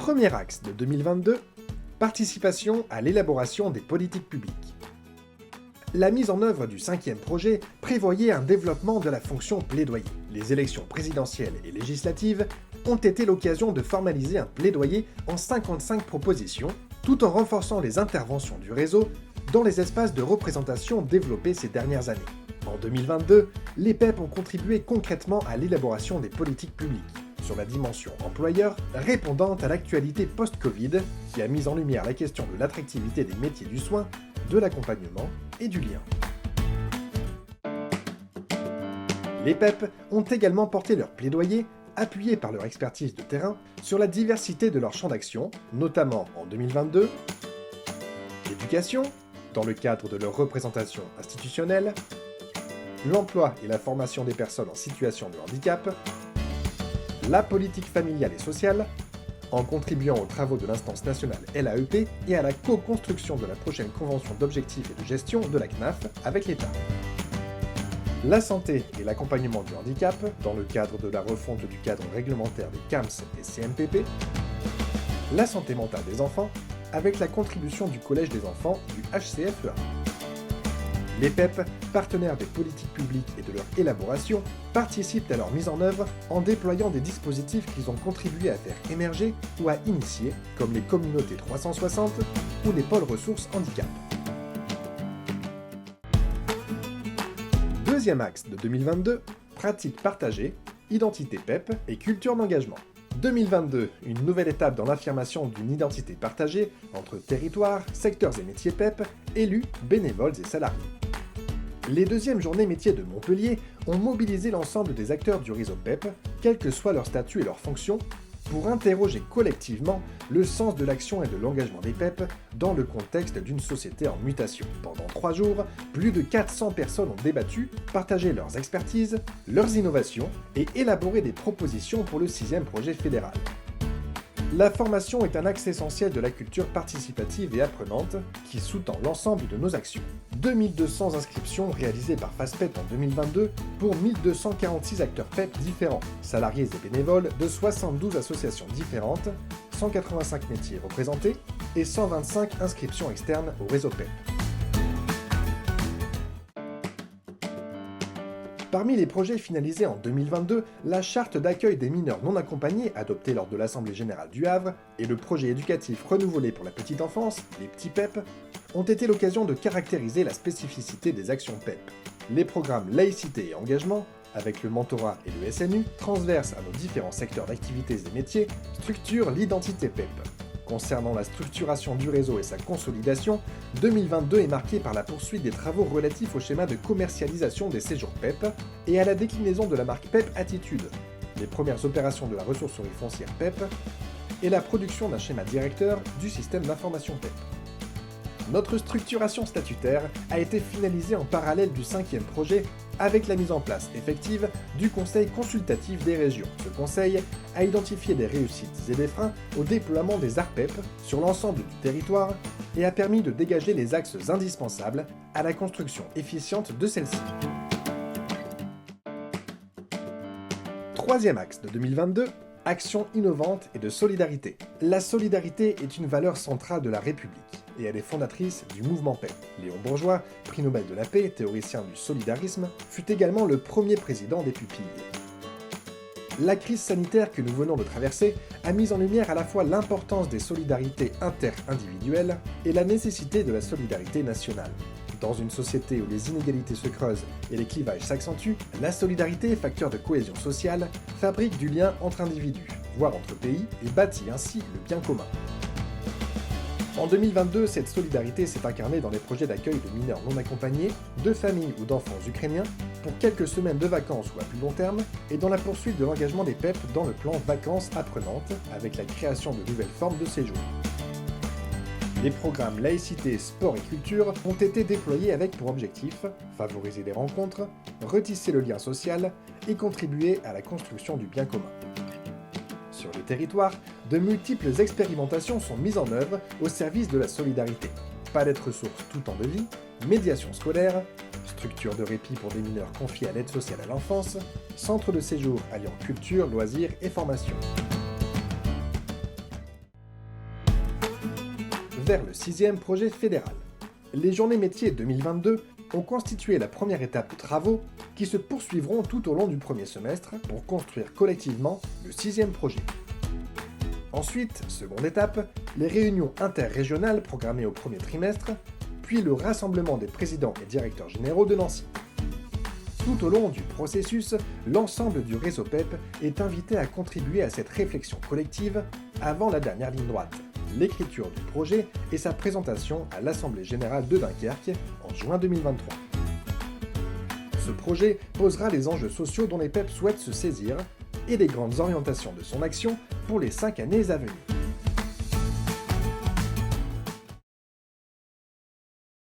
Premier axe de 2022, participation à l'élaboration des politiques publiques. La mise en œuvre du 5e projet prévoyait un développement de la fonction plaidoyer. Les élections présidentielles et législatives ont été l'occasion de formaliser un plaidoyer en 55 propositions, tout en renforçant les interventions du réseau dans les espaces de représentation développés ces dernières années. En 2022, les PEP ont contribué concrètement à l'élaboration des politiques publiques, sur la dimension employeur, répondant à l'actualité post-Covid, qui a mis en lumière la question de l'attractivité des métiers du soin, de l'accompagnement et du lien. Les PEP ont également porté leur plaidoyer, appuyés par leur expertise de terrain, sur la diversité de leur champ d'action, notamment en 2022, l'éducation, dans le cadre de leur représentation institutionnelle, l'emploi et la formation des personnes en situation de handicap, la politique familiale et sociale, en contribuant aux travaux de l'instance nationale LAEP et à la co-construction de la prochaine convention d'objectifs et de gestion de la CNAF avec l'État. La santé et l'accompagnement du handicap, dans le cadre de la refonte du cadre réglementaire des CAMS et CMPP, la santé mentale des enfants, avec la contribution du Collège des enfants du HCFEA. Les PEP, partenaires des politiques publiques et de leur élaboration, participent à leur mise en œuvre en déployant des dispositifs qu'ils ont contribué à faire émerger ou à initier, comme les communautés 360 ou les pôles ressources handicap. Deuxième axe de 2022, pratique partagée, identité PEP et culture d'engagement. 2022, une nouvelle étape dans l'affirmation d'une identité partagée entre territoires, secteurs et métiers PEP, élus, bénévoles et salariés. Les deuxièmes journées métiers de Montpellier ont mobilisé l'ensemble des acteurs du réseau PEP, quel que soit leur statut et leur fonction, pour interroger collectivement le sens de l'action et de l'engagement des PEP dans le contexte d'une société en mutation. Pendant 3 jours, plus de 400 personnes ont débattu, partagé leurs expertises, leurs innovations et élaboré des propositions pour le 6e projet fédéral. La formation est un axe essentiel de la culture participative et apprenante qui sous-tend l'ensemble de nos actions. 2200 inscriptions réalisées par FastPEP en 2022 pour 1246 acteurs PEP différents, salariés et bénévoles de 72 associations différentes, 185 métiers représentés et 125 inscriptions externes au réseau PEP. Parmi les projets finalisés en 2022, la charte d'accueil des mineurs non accompagnés adoptée lors de l'Assemblée Générale du Havre et le projet éducatif renouvelé pour la petite enfance, les petits PEP, ont été l'occasion de caractériser la spécificité des actions PEP. Les programmes laïcité et engagement, avec le mentorat et le SNU, transverses à nos différents secteurs d'activités et métiers, structurent l'identité PEP. Concernant la structuration du réseau et sa consolidation, 2022 est marqué par la poursuite des travaux relatifs au schéma de commercialisation des séjours PEP et à la déclinaison de la marque PEP Attitude, les premières opérations de la ressourcerie foncière PEP et la production d'un schéma directeur du système d'information PEP. Notre structuration statutaire a été finalisée en parallèle du 5e projet avec la mise en place effective du Conseil consultatif des régions. Ce conseil a identifié des réussites et des freins au déploiement des ARPEP sur l'ensemble du territoire et a permis de dégager les axes indispensables à la construction efficiente de celle-ci. Troisième axe de 2022, action innovante et de solidarité. La solidarité est une valeur centrale de la République et elle est fondatrice du mouvement PEP. Léon Bourgeois, prix Nobel de la paix, théoricien du solidarisme, fut également le premier président des pupilles. La crise sanitaire que nous venons de traverser a mis en lumière à la fois l'importance des solidarités inter-individuelles et la nécessité de la solidarité nationale. Dans une société où les inégalités se creusent et les clivages s'accentuent, la solidarité, facteur de cohésion sociale, fabrique du lien entre individus, voire entre pays, et bâtit ainsi le bien commun. En 2022, cette solidarité s'est incarnée dans les projets d'accueil de mineurs non accompagnés, de familles ou d'enfants ukrainiens, pour quelques semaines de vacances ou à plus long terme, et dans la poursuite de l'engagement des PEP dans le plan Vacances apprenantes, avec la création de nouvelles formes de séjour. Les programmes laïcité, sport et culture ont été déployés avec pour objectif favoriser les rencontres, retisser le lien social et contribuer à la construction du bien commun. Sur le territoire, de multiples expérimentations sont mises en œuvre au service de la solidarité. Palette ressources tout temps de vie, médiation scolaire, structure de répit pour des mineurs confiés à l'aide sociale à l'enfance, centre de séjour alliant culture, loisirs et formation. vers le 6e projet fédéral. Les Journées métiers 2022 ont constitué la première étape de travaux qui se poursuivront tout au long du premier semestre pour construire collectivement le 6e projet. Ensuite, seconde étape, les réunions interrégionales programmées au premier trimestre, puis le rassemblement des présidents et directeurs généraux de Nancy. Tout au long du processus, l'ensemble du réseau PEP est invité à contribuer à cette réflexion collective avant la dernière ligne droite, l'écriture du projet et sa présentation à l'Assemblée générale de Dunkerque en juin 2023. Ce projet posera les enjeux sociaux dont les PEP souhaitent se saisir et les grandes orientations de son action pour les 5 années à venir.